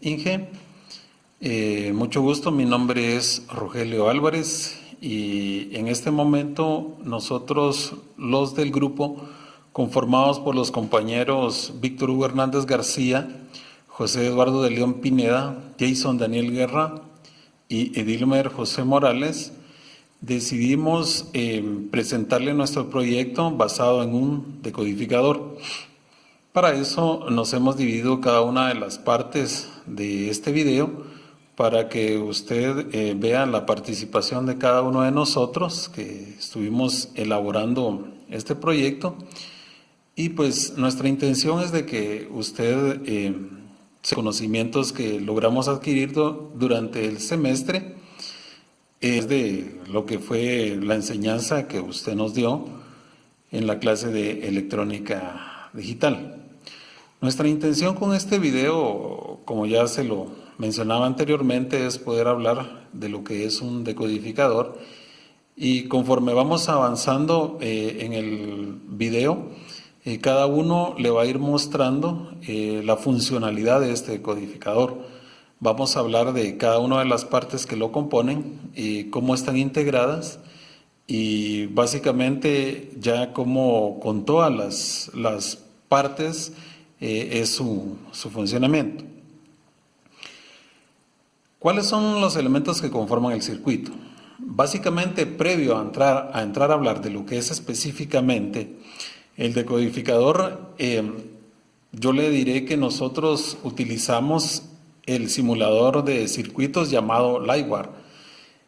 Inge, mucho gusto, mi nombre es Rogelio Álvarez y en este momento nosotros, los del grupo, conformados por los compañeros Víctor Hugo Hernández García, José Eduardo de León Pineda, Jason Daniel Guerra y Edilmer José Morales, decidimos presentarle nuestro proyecto basado en un decodificador. Para eso nos hemos dividido cada una de las partes de este video para que usted vea la participación de cada uno de nosotros que estuvimos elaborando este proyecto. Y pues nuestra intención es de que usted los conocimientos que logramos adquirir durante el semestre es de lo que fue la enseñanza que usted nos dio en la clase de electrónica digital. Nuestra intención con este video, como ya se lo mencionaba anteriormente, es poder hablar de lo que es un decodificador, y conforme vamos avanzando en el video, cada uno le va a ir mostrando la funcionalidad de este decodificador. Vamos a hablar de cada una de las partes que lo componen y cómo están integradas, y básicamente ya como con todas las partes es su funcionamiento. ¿Cuáles son los elementos que conforman el circuito? Básicamente, previo a entrar a hablar de lo que es específicamente el decodificador, yo le diré que nosotros utilizamos el simulador de circuitos llamado Livewire.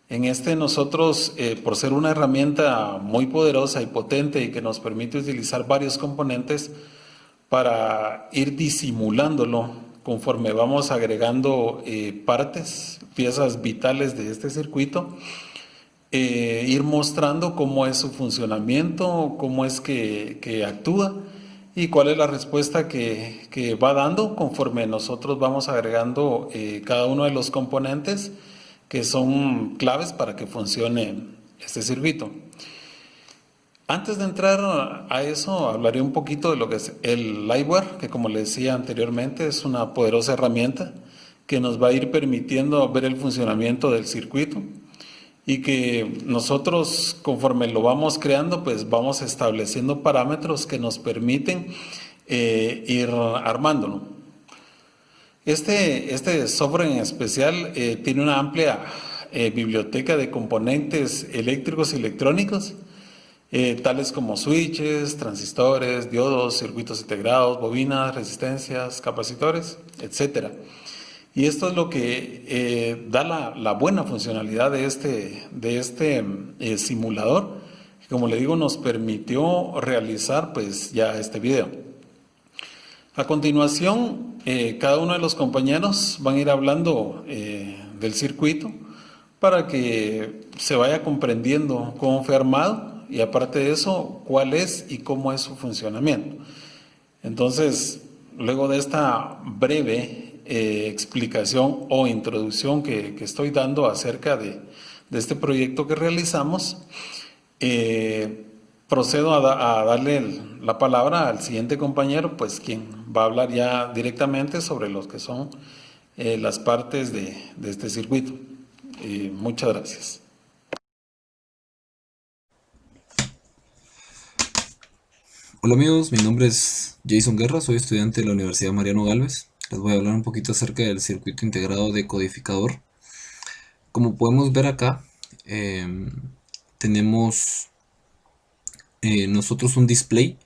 En este nosotros, por ser una herramienta muy poderosa y potente y que nos permite utilizar varios componentes, para ir disimulándolo conforme vamos agregando piezas vitales de este circuito, ir mostrando cómo es su funcionamiento, cómo es que actúa y cuál es la respuesta que va dando conforme nosotros vamos agregando cada uno de los componentes que son claves para que funcione este circuito. Antes de entrar a eso, hablaré un poquito de lo que es el Livewire, que como le decía anteriormente, es una poderosa herramienta que nos va a ir permitiendo ver el funcionamiento del circuito, y que nosotros, conforme lo vamos creando, pues vamos estableciendo parámetros que nos permiten ir armándolo. Este software en especial tiene una amplia biblioteca de componentes eléctricos y electrónicos, tales como switches, transistores, diodos, circuitos integrados, bobinas, resistencias, capacitores, etcétera. Y esto es lo que da la buena funcionalidad de este simulador, que, como le digo, nos permitió realizar pues ya este video. A continuación, cada uno de los compañeros van a ir hablando del circuito para que se vaya comprendiendo cómo fue armado, y aparte de eso, cuál es y cómo es su funcionamiento. Entonces, luego de esta breve explicación o introducción que estoy dando acerca de este proyecto que realizamos, procedo a darle la palabra al siguiente compañero, pues quien va a hablar ya directamente sobre lo que son las partes de este circuito. Muchas gracias. Hola amigos, mi nombre es Jason Guerra, soy estudiante de la Universidad Mariano Galvez. Les voy a hablar un poquito acerca del circuito integrado decodificador. Como podemos ver acá, tenemos nosotros un display,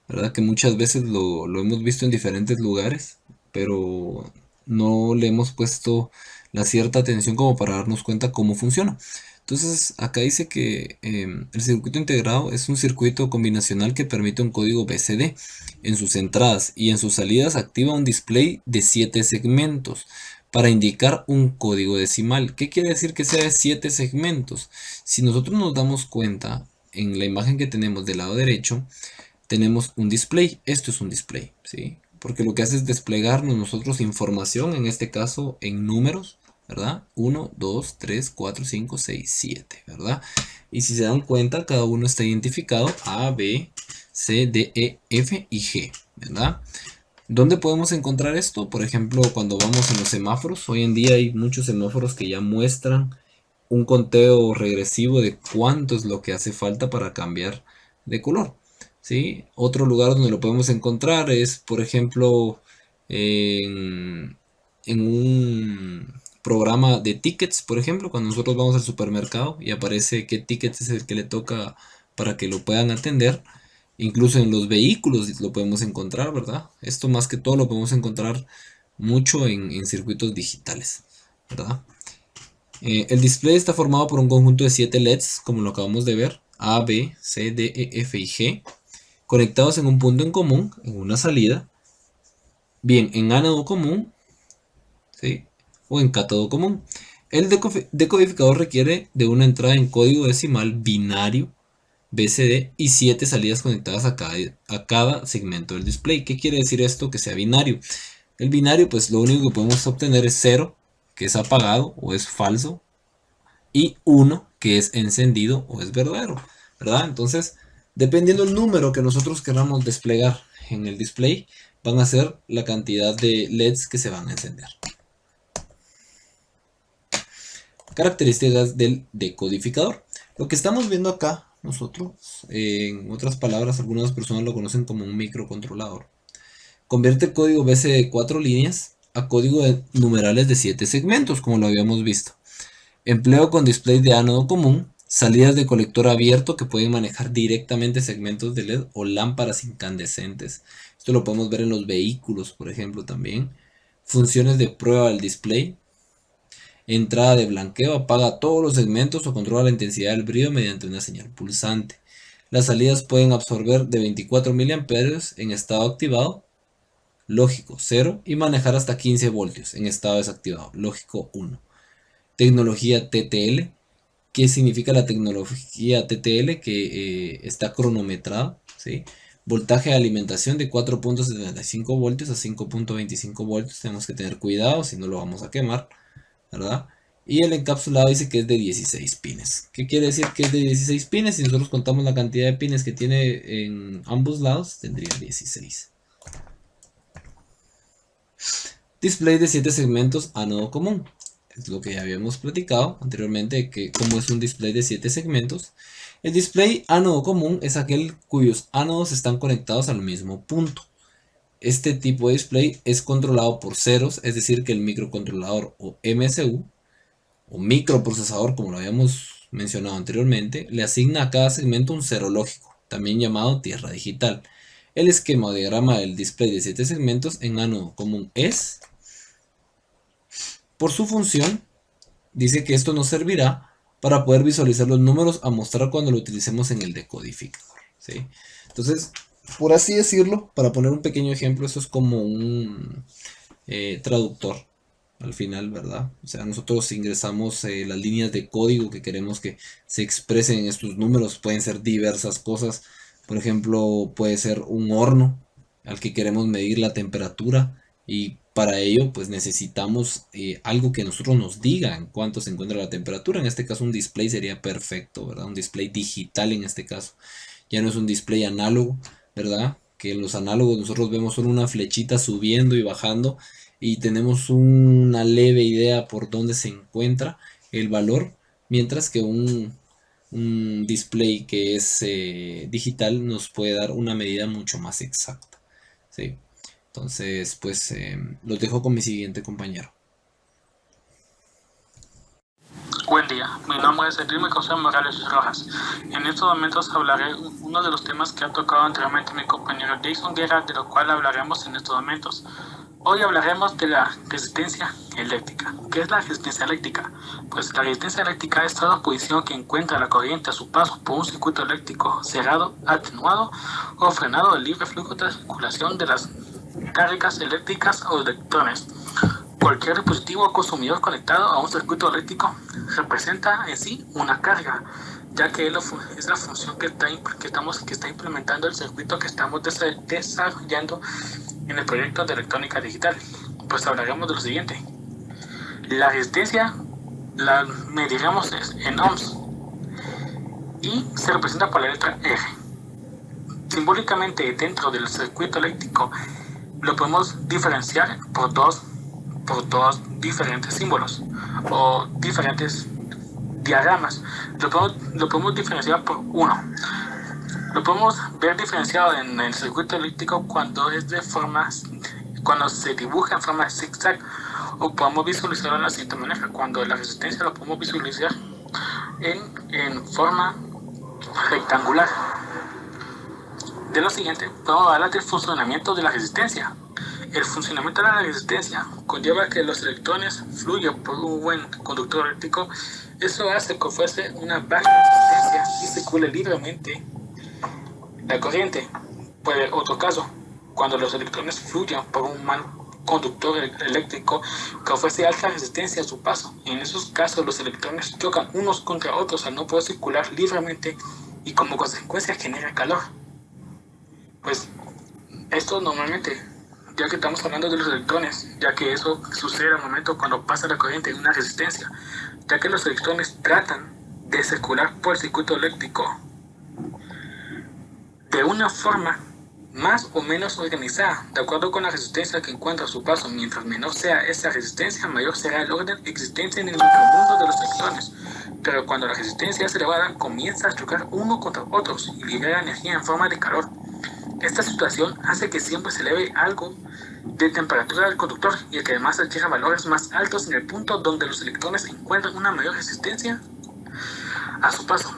¿verdad? Que muchas veces lo hemos visto en diferentes lugares, pero no le hemos puesto la cierta atención como para darnos cuenta cómo funciona. Entonces acá dice que el circuito integrado es un circuito combinacional que permite un código BCD. En sus entradas y en sus salidas activa un display de 7 segmentos para indicar un código decimal. ¿Qué quiere decir que sea de 7 segmentos? Si nosotros nos damos cuenta, en la imagen que tenemos del lado derecho, tenemos un display. Esto es un display, ¿sí? Porque lo que hace es desplegarnos nosotros información, en este caso en números, ¿verdad? 1, 2, 3, 4, 5, 6, 7, ¿verdad? Y si se dan cuenta, cada uno está identificado A, B, C, D, E, F y G, ¿verdad? ¿Dónde podemos encontrar esto? Por ejemplo, cuando vamos en los semáforos. Hoy en día hay muchos semáforos que ya muestran un conteo regresivo de cuánto es lo que hace falta para cambiar de color. ¿Sí? Otro lugar donde lo podemos encontrar es, por ejemplo, en un programa de tickets, por ejemplo, cuando nosotros vamos al supermercado y aparece qué ticket es el que le toca para que lo puedan atender. Incluso en los vehículos lo podemos encontrar, ¿verdad? Esto más que todo lo podemos encontrar mucho en circuitos digitales, ¿verdad? El display está formado por un conjunto de 7 LEDs, como lo acabamos de ver, A, B, C, D, E, F y G, conectados en un punto en común, en una salida, bien en ánodo común, ¿sí? O en cátodo común. El decodificador requiere de una entrada en código decimal binario BCD y 7 salidas conectadas a cada segmento del display. ¿Qué quiere decir esto? Que sea binario. El binario, pues lo único que podemos obtener es 0, que es apagado o es falso, y 1, que es encendido o es verdadero, ¿verdad? Entonces, dependiendo del número que nosotros queramos desplegar en el display, van a ser la cantidad de LEDs que se van a encender. Características del decodificador. Lo que estamos viendo acá, nosotros, en otras palabras, algunas personas lo conocen como un microcontrolador. Convierte el código BC de 4 líneas a código de numerales de 7 segmentos, como lo habíamos visto. Empleo con display de ánodo común, salidas de colector abierto que pueden manejar directamente segmentos de LED o lámparas incandescentes. Esto lo podemos ver en los vehículos, por ejemplo, también. Funciones de prueba del display. Entrada de blanqueo, apaga todos los segmentos o controla la intensidad del brillo mediante una señal pulsante. Las salidas pueden absorber de 24 mA en estado activado, lógico 0, y manejar hasta 15 voltios en estado desactivado, lógico 1. Tecnología TTL. ¿Qué significa la tecnología TTL? Que está cronometrada, ¿sí? Voltaje de alimentación de 4.75 voltios a 5.25 voltios. Tenemos que tener cuidado, si no lo vamos a quemar, ¿verdad? Y el encapsulado dice que es de 16 pines. ¿Qué quiere decir que es de 16 pines? Si nosotros contamos la cantidad de pines que tiene en ambos lados, tendría 16. Display de 7 segmentos ánodo común. Es lo que ya habíamos platicado anteriormente, que como es un display de 7 segmentos. El display ánodo común es aquel cuyos ánodos están conectados al mismo punto. Este tipo de display es controlado por ceros, es decir que el microcontrolador o MSU o microprocesador, como lo habíamos mencionado anteriormente, le asigna a cada segmento un cero lógico, también llamado tierra digital. El esquema o diagrama del display de 7 segmentos en ánodo común es, por su función, dice que esto nos servirá para poder visualizar los números a mostrar cuando lo utilicemos en el decodificador, ¿sí? Entonces, por así decirlo, para poner un pequeño ejemplo, esto es como un traductor al final, ¿verdad? O sea, nosotros ingresamos las líneas de código que queremos que se expresen en estos números, pueden ser diversas cosas, por ejemplo, puede ser un horno al que queremos medir la temperatura y para ello pues necesitamos algo que nosotros nos diga en cuánto se encuentra la temperatura. En este caso un display sería perfecto, ¿verdad? Un display digital en este caso. Ya no es un display análogo, ¿verdad? Que los análogos nosotros vemos solo una flechita subiendo y bajando y tenemos una leve idea por dónde se encuentra el valor, mientras que un display que es digital nos puede dar una medida mucho más exacta, ¿sí? Entonces, pues los dejo con mi siguiente compañero. Buen día, mi nombre es Enrique José Morales Rojas. En estos momentos hablaré uno de los temas que ha tocado anteriormente mi compañero Jason Guerra, de lo cual hablaremos en estos momentos. Hoy hablaremos de la resistencia eléctrica. ¿Qué es la resistencia eléctrica? Pues la resistencia eléctrica es toda posición que encuentra la corriente a su paso por un circuito eléctrico cerrado, atenuado o frenado del libre flujo de circulación de las cargas eléctricas o electrones. Cualquier dispositivo o consumidor conectado a un circuito eléctrico representa en sí una carga, ya que es la función que está implementando el circuito que estamos desarrollando en el proyecto de electrónica digital. Pues hablaremos de lo siguiente. La resistencia la mediremos en ohms y se representa por la letra R. Simbólicamente, dentro del circuito eléctrico lo podemos diferenciar por dos diferentes símbolos o diferentes diagramas. Lo podemos diferenciar por uno. Lo podemos ver diferenciado en el circuito eléctrico cuando se dibuja en forma de zigzag, o podemos visualizarlo de la siguiente manera: cuando la resistencia lo podemos visualizar en forma rectangular. De lo siguiente, podemos hablar del funcionamiento de la resistencia. El funcionamiento de la resistencia conlleva que los electrones fluyan por un buen conductor eléctrico. Eso hace que fuese una baja resistencia y circule libremente la corriente. Por otro caso, cuando los electrones fluyan por un mal conductor eléctrico que ofrece alta resistencia a su paso, en esos casos los electrones chocan unos contra otros al no poder circular libremente y como consecuencia genera calor. Pues esto normalmente, ya que estamos hablando de los electrones, ya que eso sucede al momento cuando pasa la corriente en una resistencia, ya que los electrones tratan de circular por el circuito eléctrico de una forma más o menos organizada, de acuerdo con la resistencia que encuentra a su paso. Mientras menor sea esa resistencia, mayor será el orden existente en el micromundo de los electrones. Pero cuando la resistencia es elevada, comienza a chocar uno contra otros y libera energía en forma de calor. Esta situación hace que siempre se eleve algo de temperatura del conductor y que además adquiera valores más altos en el punto donde los electrones encuentran una mayor resistencia a su paso,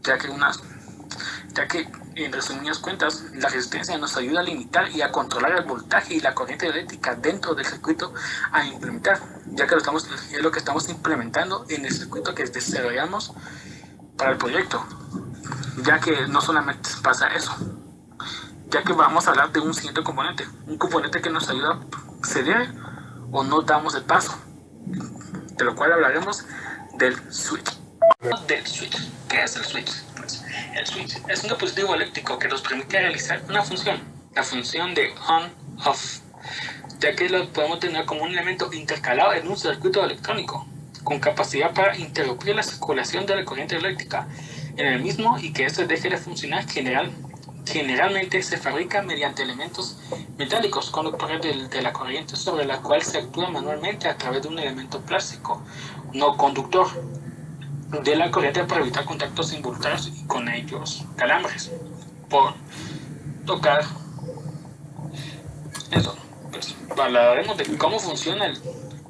ya que en resumidas cuentas la resistencia nos ayuda a limitar y a controlar el voltaje y la corriente eléctrica dentro del circuito a implementar, ya que es lo que estamos implementando en el circuito que desarrollamos para el proyecto, ya que no solamente pasa eso, ya que vamos a hablar de un siguiente componente, un componente que nos ayuda a ceder o no damos el paso, de lo cual hablaremos del switch. ¿Qué es el switch? Pues el switch es un dispositivo eléctrico que nos permite realizar una función, la función de on-off, ya que lo podemos tener como un elemento intercalado en un circuito electrónico, con capacidad para interrumpir la circulación de la corriente eléctrica en el mismo y que éste deje de funcionar. Generalmente se fabrica mediante elementos metálicos conductores de la corriente sobre la cual se actúa manualmente a través de un elemento plástico no conductor de la corriente para evitar contactos involuntarios y con ellos calambres por tocar. Eso, pues hablaremos de cómo funciona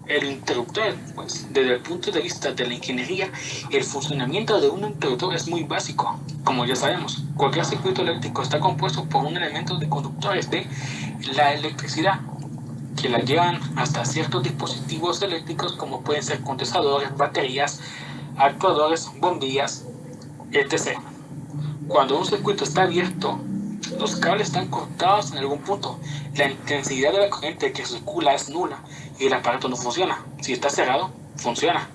el interruptor. Pues desde el punto de vista de la ingeniería, el funcionamiento de un interruptor es muy básico. Como ya sabemos, cualquier circuito eléctrico está compuesto por un elemento de conductores de la electricidad que la llevan hasta ciertos dispositivos eléctricos, como pueden ser condensadores, baterías, actuadores, bombillas, etc. Cuando un circuito está abierto, los cables están cortados en algún punto, la intensidad de la corriente que circula es nula y el aparato no funciona. Si está cerrado, funciona.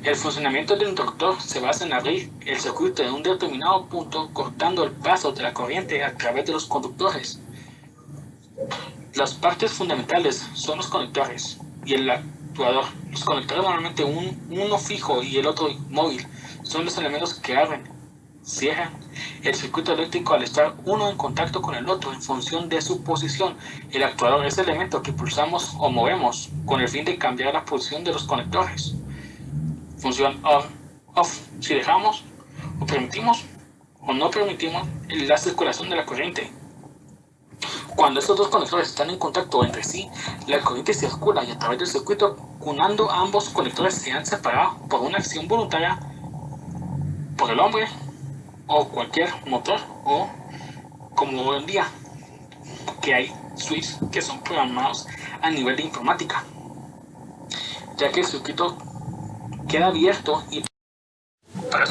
El funcionamiento del interruptor se basa en abrir el circuito en un determinado punto, cortando el paso de la corriente a través de los conductores. Las partes fundamentales son los conectores y el actuador. Los conectores, normalmente uno fijo y el otro móvil, son los elementos que abren, cierran el circuito eléctrico al estar uno en contacto con el otro en función de su posición. El actuador es el elemento que pulsamos o movemos con el fin de cambiar la posición de los conectores. Función on-off, si dejamos o permitimos o no permitimos la circulación de la corriente. Cuando estos dos conectores están en contacto entre sí, la corriente circula y a través del circuito, cuando ambos conectores se han separado por una acción voluntaria por el hombre o cualquier motor, o como hoy en día que hay switches que son programados a nivel de informática, ya que el circuito queda abierto. Y para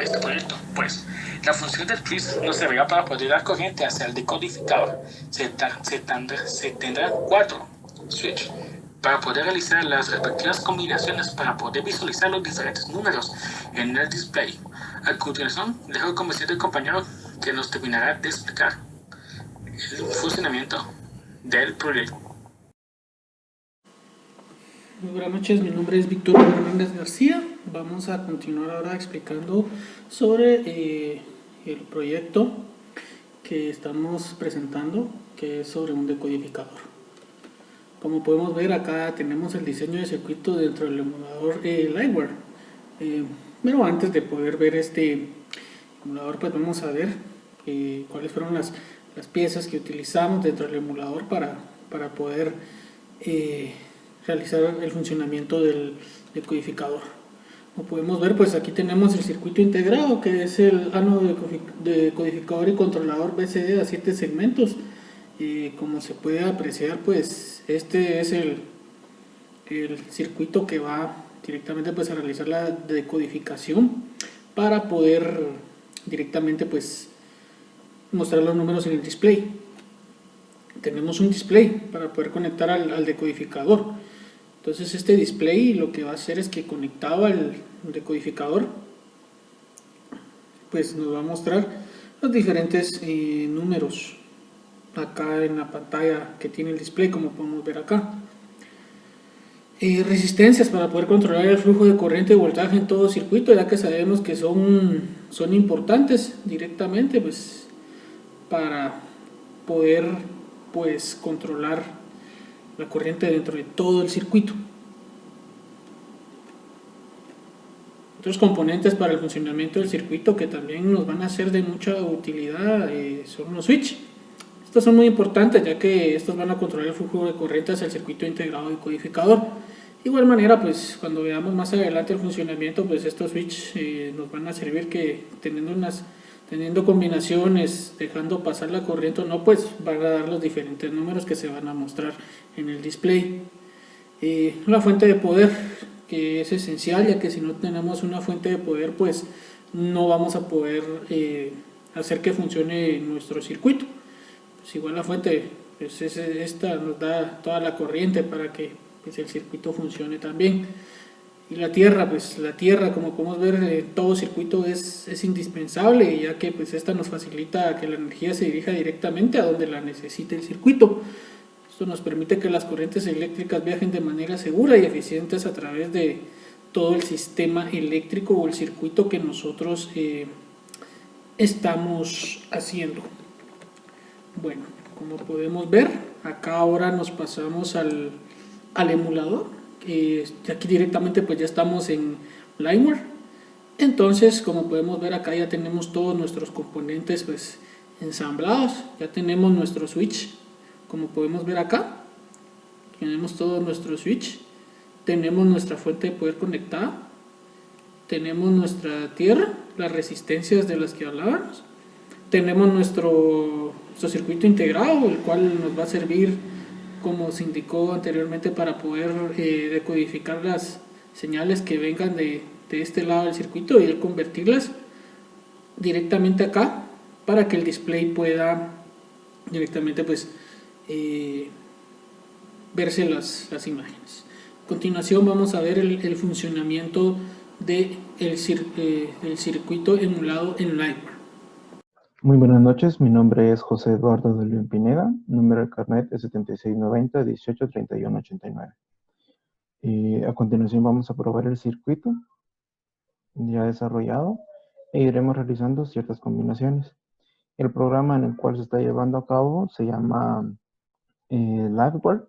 este proyecto, pues la función del switch nos servirá para poder dar corriente hacia el decodificador. Se tendrán 4 switches para poder realizar las respectivas combinaciones para poder visualizar los diferentes números en el display. A continuación, dejo con el compañero que nos terminará de explicar el funcionamiento del proyecto. Muy buenas noches, mi nombre es Víctor Hernández García. Vamos a continuar ahora explicando sobre el proyecto, que estamos presentando, que es sobre un decodificador. Como podemos ver, acá tenemos el diseño de circuito dentro del emulador Liveware. Pero antes de poder ver este emulador, pues vamos a ver cuáles fueron las piezas que utilizamos dentro del emulador para poder realizar el funcionamiento del decodificador. Como podemos ver, pues aquí tenemos el circuito integrado, que es el ánodo de codificador y controlador BCD a 7 segmentos. Como se puede apreciar, pues este es el circuito que va directamente pues a realizar la decodificación para poder directamente pues mostrar los números en el display. Tenemos un display para poder conectar al decodificador. Entonces este display lo que va a hacer es que conectado al decodificador pues nos va a mostrar los diferentes números acá en la pantalla que tiene el display, como podemos ver acá. Resistencias para poder controlar el flujo de corriente y voltaje en todo circuito, ya que sabemos que son importantes directamente pues para poder pues controlar la corriente dentro de todo el circuito. Otros componentes para el funcionamiento del circuito que también nos van a ser de mucha utilidad son los switch. Estos son muy importantes, ya que estos van a controlar el flujo de corriente hacia el circuito integrado de codificador. De igual manera, pues cuando veamos más adelante el funcionamiento, pues estos switch nos van a servir que teniendo combinaciones, dejando pasar la corriente o no, pues van a dar los diferentes números que se van a mostrar en el display. La fuente de poder, que es esencial, ya que si no tenemos una fuente de poder, pues no vamos a poder hacer que funcione nuestro circuito. Pues igual la fuente, pues esta nos da toda la corriente para que pues, el circuito funcione también. Y la tierra, pues la tierra, como podemos ver, todo circuito es indispensable, ya que pues esta nos facilita que la energía se dirija directamente a donde la necesite el circuito. Esto nos permite que las corrientes eléctricas viajen de manera segura y eficientes a través de todo el sistema eléctrico o el circuito que nosotros estamos haciendo. Bueno, como podemos ver, acá ahora nos pasamos al emulador. Aquí directamente pues ya estamos en Liveware. Entonces, como podemos ver, acá ya tenemos todos nuestros componentes pues ensamblados. Ya tenemos nuestro switch, como podemos ver acá. Tenemos todo nuestro switch. Tenemos nuestra fuente de poder conectada. Tenemos nuestra tierra, las resistencias de las que hablábamos. Tenemos nuestro circuito integrado, el cual nos va a servir, como se indicó anteriormente, para poder decodificar las señales que vengan de este lado del circuito y convertirlas directamente acá para que el display pueda directamente pues verse las imágenes. A continuación vamos a ver el funcionamiento del circuito emulado en Liveware. Muy buenas noches, mi nombre es José Eduardo de León Pineda, número de carnet es 7690-183189. A continuación vamos a probar el circuito ya desarrollado e iremos realizando ciertas combinaciones. El programa en el cual se está llevando a cabo se llama Liveware.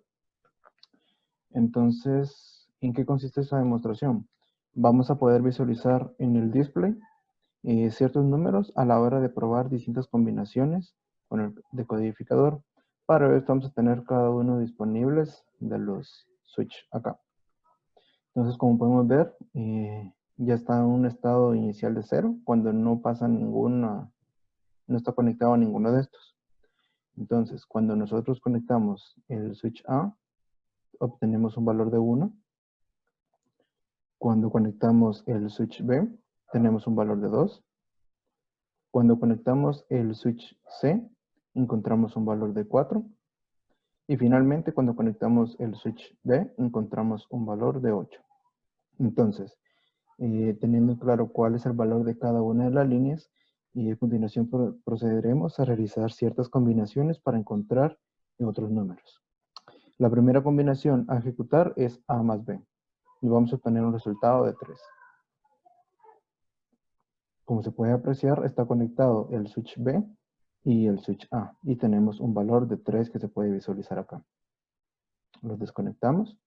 Entonces, ¿en qué consiste esta demostración? Vamos a poder visualizar en el display ciertos números a la hora de probar distintas combinaciones con el decodificador. Para esto vamos a tener cada uno disponibles de los switch acá. Entonces, como podemos ver, ya está en un estado inicial de 0 cuando no pasa no está conectado a ninguno de estos. Entonces, cuando nosotros conectamos el switch A, obtenemos un valor de 1. Cuando conectamos el switch B, tenemos un valor de 2. Cuando conectamos el switch C, encontramos un valor de 4. Y finalmente, cuando conectamos el switch D, encontramos un valor de 8. Entonces, teniendo claro cuál es el valor de cada una de las líneas, y a continuación procederemos a realizar ciertas combinaciones para encontrar otros números. La primera combinación a ejecutar es A más B. Y vamos a obtener un resultado de 3. Como se puede apreciar, está conectado el switch B y el switch A. Y tenemos un valor de 3 que se puede visualizar acá. Los desconectamos.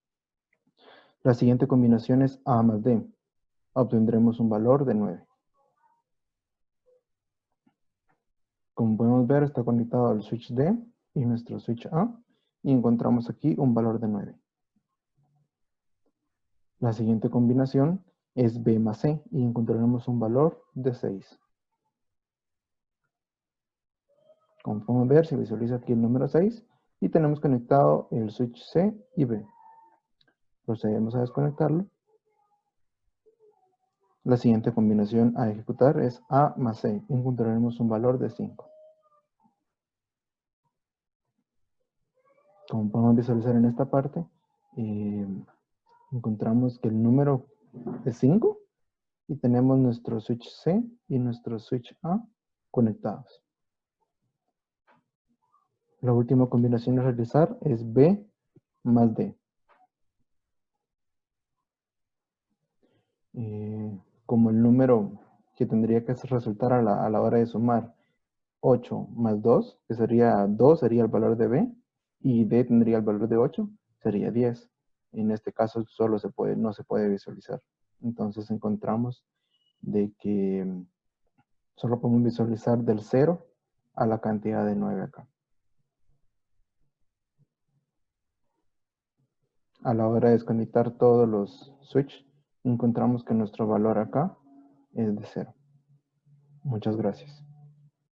La siguiente combinación es A más D. Obtendremos un valor de 9. Como podemos ver, está conectado al switch D y nuestro switch A. Y encontramos aquí un valor de 9. La siguiente combinación es B más C y encontraremos un valor de 6. Como podemos ver, se visualiza aquí el número 6 y tenemos conectado el switch C y B. Procedemos a desconectarlo. La siguiente combinación a ejecutar es A más C. Encontraremos un valor de 5. Como podemos visualizar en esta parte, encontramos que el número es 5 y tenemos nuestro switch C y nuestro switch A conectados. La última combinación a realizar es B más D. Como el número que tendría que resultar a la hora de sumar 8 más 2, que sería 2, sería el valor de B, y D tendría el valor de 8, sería 10. En este caso no se puede visualizar. Entonces encontramos de que solo podemos visualizar del 0 a la cantidad de 9 acá. A la hora de desconectar todos los switch, encontramos que nuestro valor acá es de 0. Muchas gracias.